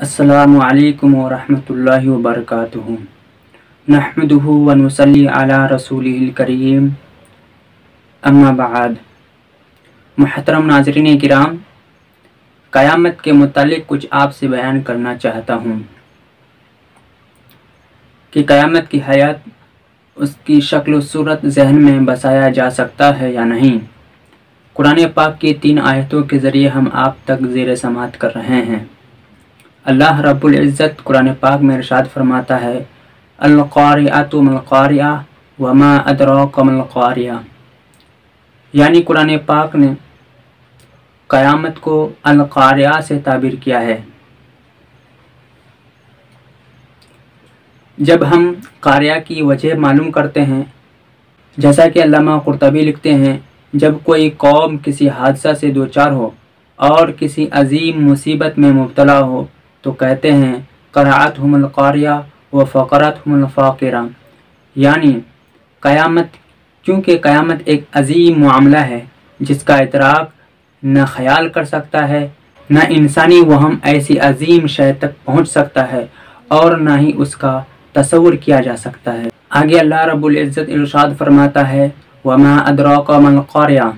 अस्सलामु अलैकुम वरहमतुल्लाहि वबरकातुहू। नहमदुहु व नुसल्ली अला रसूलिहिल करीम, अम्मा बाद। मुहतरम नाज़रीन किराम, क़यामत के मुतालिक कुछ आपसे बयान करना चाहता हूँ कि क़यामत की हयात, उसकी शक्ल सूरत जहन में बसाया जा सकता है या नहीं। कुरान पाक की 3 आयतों के ज़रिए हम आप तक ज़ेर समात कर रहे हैं। अल्लाह रब्बुल इज़्ज़त कुरान पाक में इरशाद फरमाता है, अल क़ारिअतु मल क़ारिअ व मा अदराका मल क़ारिअ। यानी कुरान पाक ने क़यामत को अल क़ारिअ से ताबीर किया है। जब हम क़ारिअ की वजह मालूम करते हैं, जैसा कि अल्लामा क़ुरतुबी लिखते हैं, जब कोई कौम किसी हादसा से दो चार हो और किसी अजीम मुसीबत में मुब्तला हो तो कहते हैं क़रअतहुमुल क़ारिअ व फ़क़रतहुमुल फ़ाक़िरा। यानी क़यामत, क्योंकि क़यामत एक अजीम मामला है जिसका इदराक न ख़याल कर सकता है, न इंसानी वहम ऐसी अजीम शय तक पहुँच सकता है और न ही उसका तसव्वुर किया जा सकता है। आगे अल्लाह रब्बुल इज़्ज़त इरशाद फरमाता है, वमा अदराका मल क़ारिअ।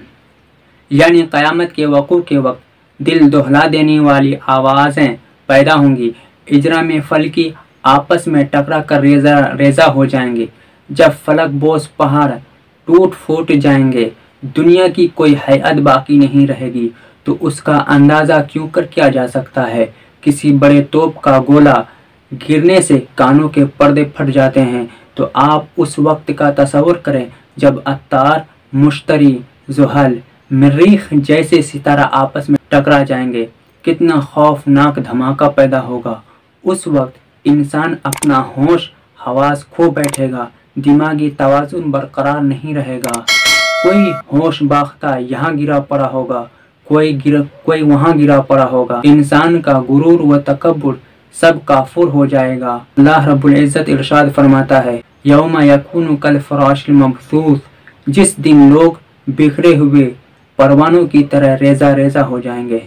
यानी क़यामत के वक़ू के वक्त दिल दोहला देने वाली आवाज़ें पैदा होंगी। इजरा में फलकी आपस में टकरा कर रेजा हो जाएंगे। जब फलक बोस पहाड़ टूट फूट जाएंगे, दुनिया की कोई हैत बाकी नहीं रहेगी, तो उसका अंदाज़ा क्यों कर किया जा सकता है। किसी बड़े तोप का गोला गिरने से कानों के पर्दे फट जाते हैं, तो आप उस वक्त का तसव्वुर करें जब अत्तार, मुश्तरी, ज़ुहल, मरीख जैसे सितारा आपस में टकरा जाएंगे। कितना खौफनाक धमाका पैदा होगा। उस वक्त इंसान अपना होश हवास खो बैठेगा, दिमागी तवाज़ुन बरकरार नहीं रहेगा। कोई होश बाख्ता यहाँ गिरा पड़ा होगा, कोई वहाँ गिरा पड़ा होगा। इंसान का गुरूर व तकब्बुर सब काफुर हो जाएगा। अल्लाह रब्बुल इज़्ज़त इरशाद फरमाता है, यौमा यकूनु कल फराशिल मबसूस। जिस दिन लोग बिखरे हुए परवानों की तरह रेजा रेजा हो जाएंगे।